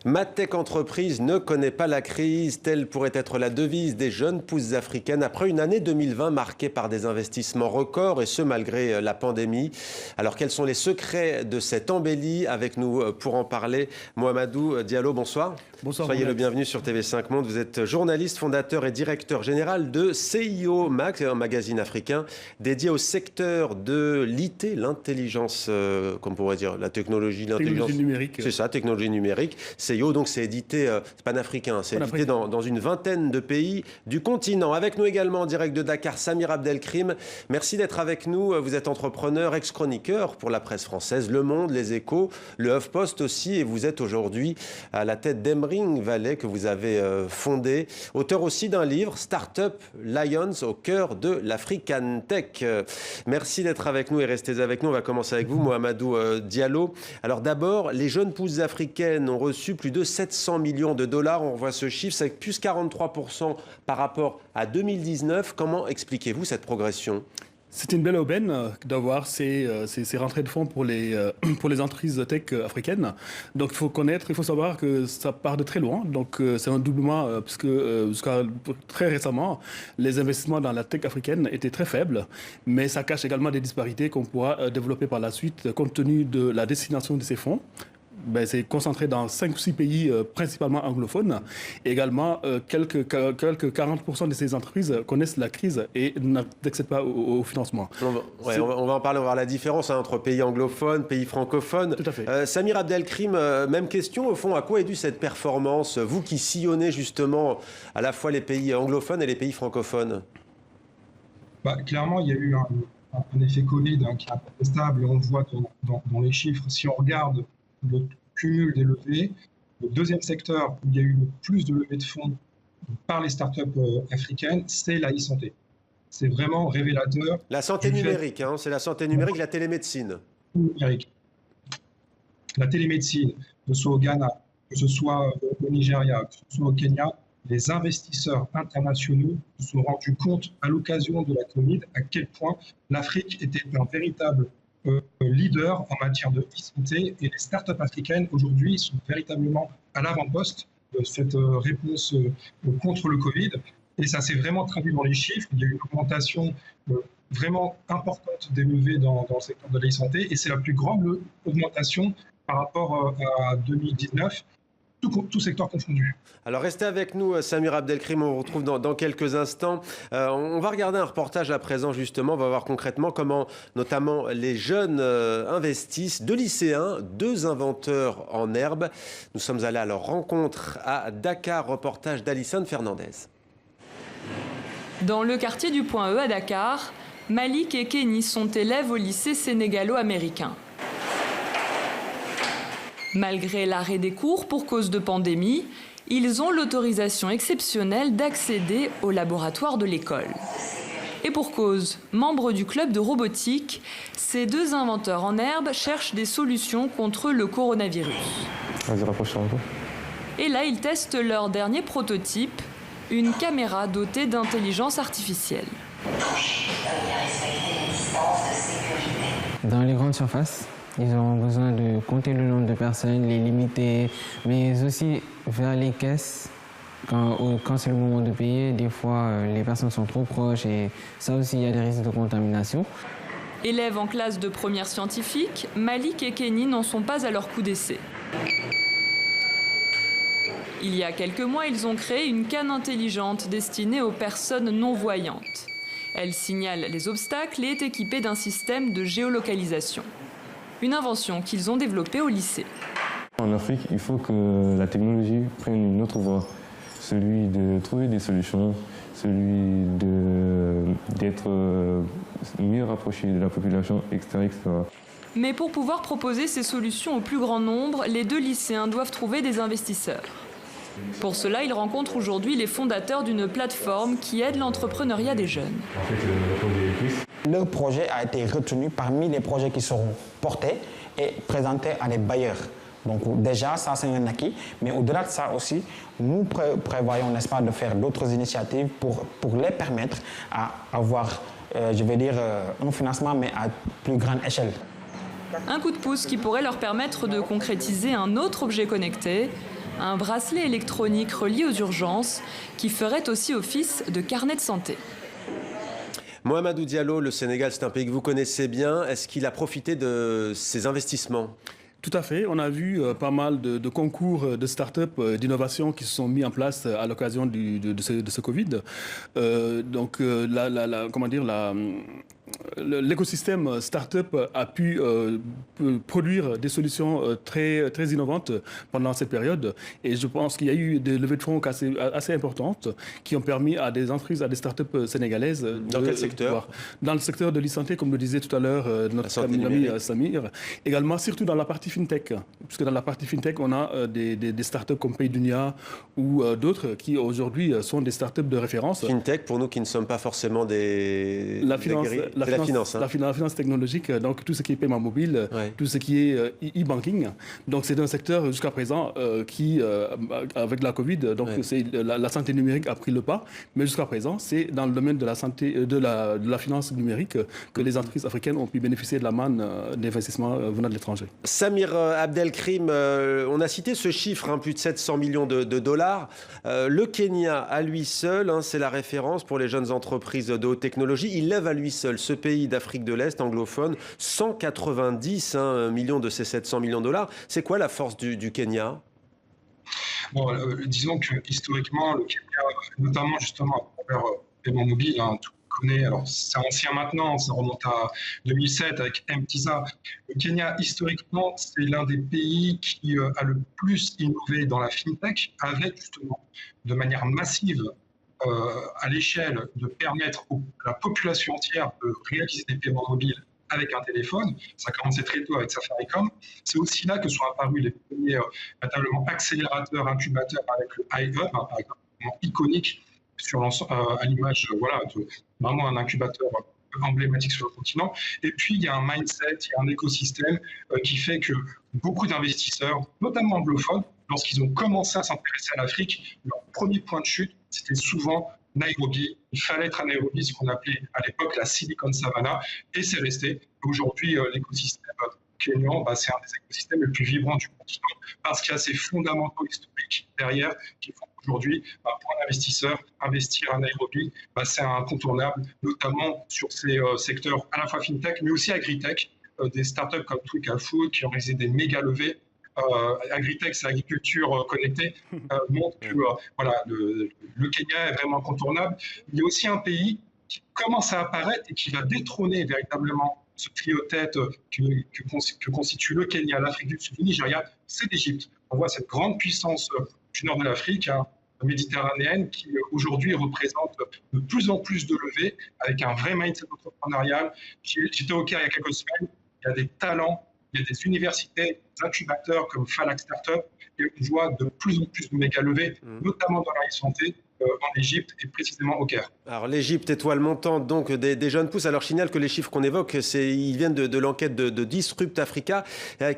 Ma tech entreprise ne connaît pas la crise, telle pourrait être la devise des jeunes pousses africaines après une année 2020 marquée par des investissements records et ce malgré la pandémie. Alors quels sont les secrets de cette embellie? Avec nous pour en parler, Mohamedou Diallo, bonsoir. Bonsoir. Soyez le bienvenu sur TV5 Monde. Vous êtes journaliste, fondateur et directeur général de CIO Mag, un magazine africain dédié au secteur de l'IT, l'intelligence, comme on pourrait dire, la technologie, l'intelligence numérique. C'est ça, technologie numérique. CIO, donc c'est édité, c'est panafricain, c'est édité dans une vingtaine de pays du continent. Avec nous également en direct de Dakar, Samir Abdelkrim. Merci d'être avec nous. Vous êtes entrepreneur, ex-chroniqueur pour la presse française, Le Monde, Les Échos, le HuffPost aussi, et vous êtes aujourd'hui à la tête d'Emring Valley que vous avez fondé. Auteur aussi d'un livre, Startup Lions au cœur de l'African Tech. Merci d'être avec nous et restez avec nous. On va commencer avec vous, Mohamedou Diallo. Alors d'abord, les jeunes pousses africaines ont reçu plus de 700 millions de dollars. On voit ce chiffre, c'est plus 43% par rapport à 2019. Comment expliquez-vous cette progression ? C'est une belle aubaine d'avoir ces rentrées de fonds pour les entreprises tech africaines. Donc il faut savoir que ça part de très loin. Donc c'est un doublement puisque jusqu'à très récemment, les investissements dans la tech africaine étaient très faibles. Mais ça cache également des disparités qu'on pourra développer par la suite compte tenu de la destination de ces fonds. C'est concentré dans 5 ou 6 pays principalement anglophones. Également, quelques 40% de ces entreprises connaissent la crise et n'accèdent pas au financement. On va en parler, on va voir la différence entre pays anglophones, pays francophones. Tout à fait. Samir Abdelkrim, même question au fond, à quoi est due cette performance, vous qui sillonnez justement à la fois les pays anglophones et les pays francophones? Clairement, il y a eu un effet Covid qui est incontestable, on le voit dans les chiffres. Si on regarde le cumul des levées, le deuxième secteur où il y a eu le plus de levées de fonds par les startups africaines, c'est la e-santé. C'est vraiment révélateur. La santé numérique, c'est la santé numérique, la télémédecine. La télémédecine, que ce soit au Ghana, que ce soit au Nigeria, que ce soit au Kenya, les investisseurs internationaux se sont rendus compte à l'occasion de la Covid à quel point l'Afrique était un véritable leader en matière de e-santé et les startups africaines aujourd'hui sont véritablement à l'avant-poste de cette réponse contre le Covid. Et ça s'est vraiment traduit dans les chiffres. Il y a eu une augmentation vraiment importante des levées dans le secteur de l'e-santé et c'est la plus grande augmentation par rapport à 2019. Tout secteur confondu. Alors restez avec nous, Samir Abdelkrim, on vous retrouve dans quelques instants. On va regarder un reportage à présent justement, on va voir concrètement comment notamment les jeunes investissent, 2 lycéens, 2 inventeurs en herbe. Nous sommes allés à leur rencontre à Dakar, reportage d'Alison Fernandez. Dans le quartier du Point E à Dakar, Malik et Kenny sont élèves au lycée sénégalo-américain. Malgré l'arrêt des cours pour cause de pandémie, ils ont l'autorisation exceptionnelle d'accéder au laboratoire de l'école. Et pour cause, membres du club de robotique, ces 2 inventeurs en herbe cherchent des solutions contre le coronavirus. Vas-y, rapproche-toi un peu. Et là, ils testent leur dernier prototype, une caméra dotée d'intelligence artificielle. Dans les grandes surfaces, ils ont besoin de compter le nombre de personnes, les limiter, mais aussi vers les caisses. Quand c'est le moment de payer, des fois, les personnes sont trop proches et ça aussi, il y a des risques de contamination. Élèves en classe de première scientifique, Malik et Kenny n'en sont pas à leur coup d'essai. Il y a quelques mois, ils ont créé une canne intelligente destinée aux personnes non-voyantes. Elle signale les obstacles et est équipée d'un système de géolocalisation. Une invention qu'ils ont développée au lycée. En Afrique, il faut que la technologie prenne une autre voie. Celui de trouver des solutions, celui d'être mieux rapproché de la population, etc., etc. Mais pour pouvoir proposer ces solutions au plus grand nombre, les 2 lycéens doivent trouver des investisseurs. Pour cela, ils rencontrent aujourd'hui les fondateurs d'une plateforme qui aide l'entrepreneuriat des jeunes. Leur projet a été retenu parmi les projets qui seront portés et présentés à des bailleurs. Donc déjà, ça c'est un acquis, mais au-delà de ça aussi, nous prévoyons, n'est-ce pas, de faire d'autres initiatives pour les permettre à avoir, un financement, mais à plus grande échelle. Un coup de pouce qui pourrait leur permettre de concrétiser un autre objet connecté, un bracelet électronique relié aux urgences qui ferait aussi office de carnet de santé. Mohamedou Diallo, le Sénégal, c'est un pays que vous connaissez bien. Est-ce qu'il a profité de ces investissements ? Tout à fait. On a vu pas mal de concours de start-up, d'innovation qui se sont mis en place à l'occasion de ce Covid. L'écosystème start-up a pu produire des solutions très, très innovantes pendant cette période. Et je pense qu'il y a eu des levées de fonds assez importantes qui ont permis à des entreprises, à des start-up sénégalaises. Dans quel secteur ? Dans le secteur de l'e-santé, comme le disait tout à l'heure notre ami Samir. Également, surtout dans la partie fintech. Puisque dans la partie fintech, on a des start-up comme Paydunia ou d'autres qui aujourd'hui sont des start-up de référence. Fintech, pour nous qui ne sommes pas forcément des... La finance technologique, donc tout ce qui est paiement mobile, tout ce qui est e-banking. Donc c'est un secteur jusqu'à présent qui, avec la Covid, donc la santé numérique a pris le pas. Mais jusqu'à présent, c'est dans le domaine de la santé, de la finance numérique que les entreprises africaines ont pu bénéficier de la manne d'investissement venant de l'étranger. Samir Abdelkrim, on a cité ce chiffre, plus de 700 millions de dollars. Le Kenya, à lui seul, c'est la référence pour les jeunes entreprises de haute technologie. Il lève à lui seul, ce pays d'Afrique de l'Est anglophone, 190 millions de ces 700 millions de dollars. C'est quoi la force du Kenya ? Bon, disons que historiquement, le Kenya, notamment justement à travers paiement mobile, tout le monde connaît, alors c'est ancien maintenant, ça remonte à 2007 avec M-Pesa. Le Kenya, historiquement, c'est l'un des pays qui a le plus innové dans la fintech, avec justement de manière massive à l'échelle de permettre à la population entière de réaliser des paiements mobiles avec un téléphone. Ça a commencé très tôt avec Safaricom. C'est aussi là que sont apparus les premiers véritablement accélérateurs, incubateurs avec le iHub, par exemple, iconique à l'image de vraiment un incubateur emblématique sur le continent. Et puis, il y a un mindset, il y a un écosystème qui fait que beaucoup d'investisseurs, notamment anglophones, lorsqu'ils ont commencé à s'intéresser à l'Afrique, leur premier point de chute, c'était souvent Nairobi. Il fallait être à Nairobi, ce qu'on appelait à l'époque la Silicon Savannah, et c'est resté. Aujourd'hui, l'écosystème kényan, c'est un des écosystèmes les plus vibrants du continent, parce qu'il y a ces fondamentaux historiques derrière qui font qu'aujourd'hui, pour un investisseur, investir à Nairobi, c'est incontournable, notamment sur ces secteurs à la fois fintech, mais aussi agritech, des startups comme Twicalfood qui ont réalisé des méga levées. Agritech, c'est l'agriculture connectée, montre que le Kenya est vraiment incontournable. Il y a aussi un pays qui commence à apparaître et qui va détrôner véritablement ce trio tête que constitue le Kenya, l'Afrique du Sud, le Nigeria, c'est l'Égypte. On voit cette grande puissance du nord de l'Afrique, méditerranéenne, qui aujourd'hui représente de plus en plus de levées, avec un vrai mindset entrepreneurial. J'étais au Caire il y a quelques semaines, il y a des talents, il y a des universités, des incubateurs comme Falak Startup, et on voit de plus en plus de méga levées, notamment dans la santé, en Égypte et précisément au Caire. Alors l'Égypte, étoile montante donc des jeunes pousses. Alors je signale que les chiffres qu'on évoque, ils viennent de l'enquête de Disrupt Africa,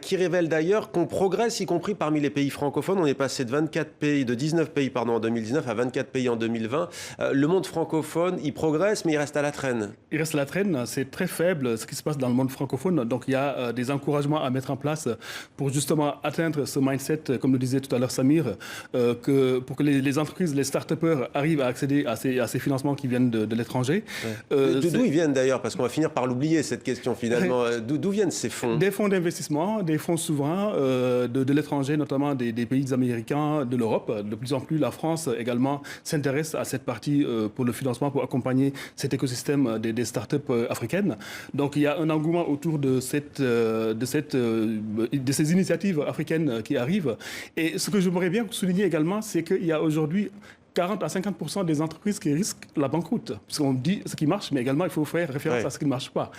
qui révèle d'ailleurs qu'on progresse, y compris parmi les pays francophones. On est passé de 19 pays en 2019 à 24 pays en 2020. Le monde francophone, il progresse, mais il reste à la traîne. Il reste à la traîne, c'est très faible ce qui se passe dans le monde francophone. Donc il y a des encouragements à mettre en place pour justement atteindre ce mindset, comme le disait tout à l'heure Samir, pour que les entreprises, les start-upers arrivent à accéder à ces financements qui viennent de l'étranger. D'où ils viennent d'ailleurs, parce qu'on va finir par l'oublier cette question finalement. D'où viennent ces fonds ? Des fonds d'investissement, des fonds souverains de l'étranger, notamment des pays américains, de l'Europe. De plus en plus, la France également s'intéresse à cette partie pour le financement, pour accompagner cet écosystème des startups africaines. Donc il y a un engouement autour de ces initiatives africaines qui arrivent. Et ce que j'aimerais bien souligner également, c'est qu'il y a aujourd'hui 40 à 50% des entreprises qui risquent la banqueroute. Parce qu'on dit ce qui marche, mais également il faut faire référence à ce qui ne marche pas.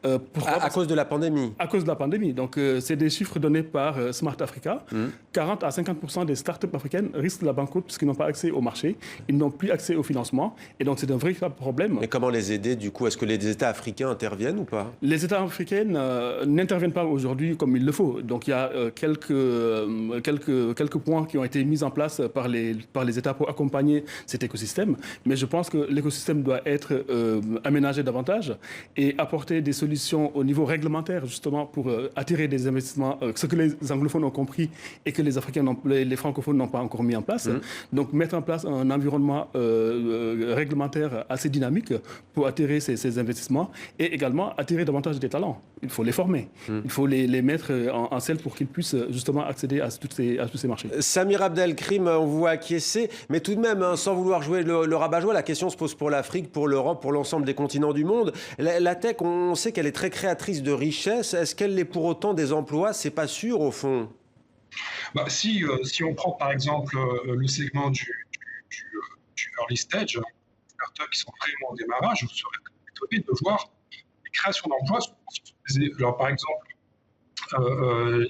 À cause de la pandémie. À cause de la pandémie. Donc c'est des chiffres donnés par Smart Africa. 40 à 50% des startups africaines risquent la banqueroute parce qu'ils n'ont pas accès au marché, ils n'ont plus accès au financement. Et donc c'est un véritable problème. Mais comment les aider du coup ? Est-ce que les États africains interviennent ou pas ? Les États africains n'interviennent pas aujourd'hui comme il le faut. Donc il y a quelques points qui ont été mis en place par les États pour accompagner accompagner cet écosystème. Mais je pense que l'écosystème doit être aménagé davantage et apporter des solutions au niveau réglementaire, justement, pour attirer des investissements, ce que les anglophones ont compris et que les francophones n'ont pas encore mis en place. Donc, mettre en place un environnement réglementaire assez dynamique pour attirer ces investissements et également attirer davantage des talents. Il faut les former. Il faut les mettre en selle pour qu'ils puissent justement accéder à tous ces marchés. Samir Abdelkrim, on vous voit acquiescer, mais tout de même, sans vouloir jouer le rabat-joie, la question se pose pour l'Afrique, pour l'Europe, pour l'ensemble des continents du monde. La tech, on sait qu'elle est très créatrice de richesses. Est-ce qu'elle l'est pour autant des emplois? C'est pas sûr, au fond. Si on prend par exemple le segment du early stage, les startups qui sont vraiment au démarrage, vous serez étonné de voir les créations d'emplois. Alors, par exemple,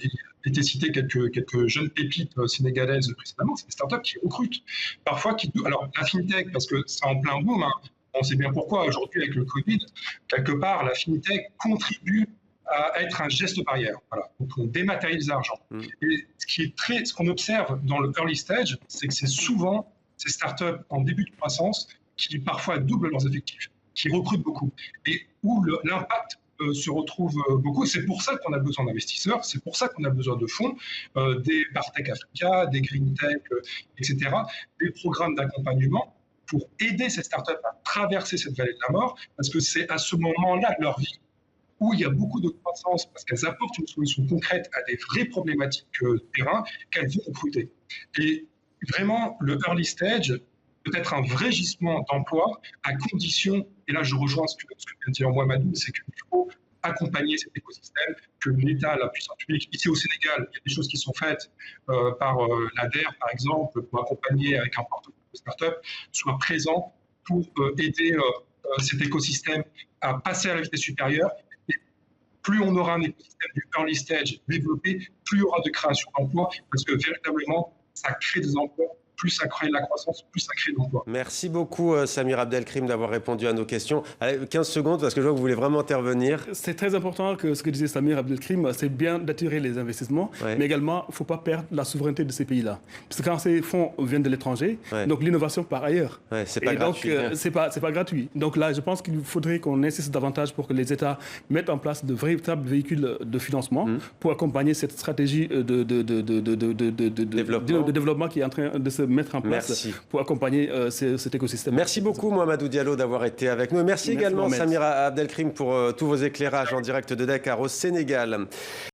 il était cité quelques jeunes pépites sénégalaises précédemment, c'est des startups qui recrutent. Parfois, alors la fintech, parce que c'est en plein boom, hein, on sait bien pourquoi aujourd'hui avec le Covid, quelque part, la fintech contribue à être un geste barrière. Voilà. Donc on dématérialise l'argent. Et ce qu'on observe dans le early stage, c'est que c'est souvent ces startups en début de croissance qui parfois doublent leurs effectifs, qui recrutent beaucoup, et où l'impact se retrouve beaucoup. C'est pour ça qu'on a besoin d'investisseurs, c'est pour ça qu'on a besoin de fonds, des Partech Africa, des Green Tech, etc., des programmes d'accompagnement pour aider ces startups à traverser cette vallée de la mort, parce que c'est à ce moment-là de leur vie où il y a beaucoup de croissance, parce qu'elles apportent une solution concrète à des vraies problématiques terrain, qu'elles vont recruter. Et vraiment, le early stage peut être un vrai gisement d'emploi à condition, et là je rejoins ce que vient de dire Mohamedou, c'est qu'il faut accompagner cet écosystème, que l'État, la puissance publique, ici au Sénégal, il y a des choses qui sont faites par l'ADER, par exemple, pour accompagner avec un portefeuille de start-up, soit présent pour aider cet écosystème à passer à la vitesse supérieure. Et plus on aura un écosystème du early stage développé, plus il y aura de création d'emplois, parce que véritablement, ça crée des emplois. Plus ça crée de la croissance, plus ça crée de l'emploi. Merci beaucoup Samir Abdelkrim d'avoir répondu à nos questions. Allez, 15 secondes parce que je vois que vous voulez vraiment intervenir. C'est très important que ce que disait Samir Abdelkrim, c'est bien d'attirer les investissements, mais également il ne faut pas perdre la souveraineté de ces pays-là. Parce que quand ces fonds viennent de l'étranger, donc l'innovation part ailleurs. C'est pas gratuit. Donc c'est pas gratuit. Donc là, je pense qu'il faudrait qu'on insiste davantage pour que les États mettent en place de véritables véhicules de financement pour accompagner cette stratégie de développement qui est en train de se mettre en place pour accompagner cet écosystème. Merci beaucoup Mohamedou Diallo d'avoir été avec nous. Et merci également Samir Abdelkrim pour tous vos éclairages en direct de Dakar au Sénégal.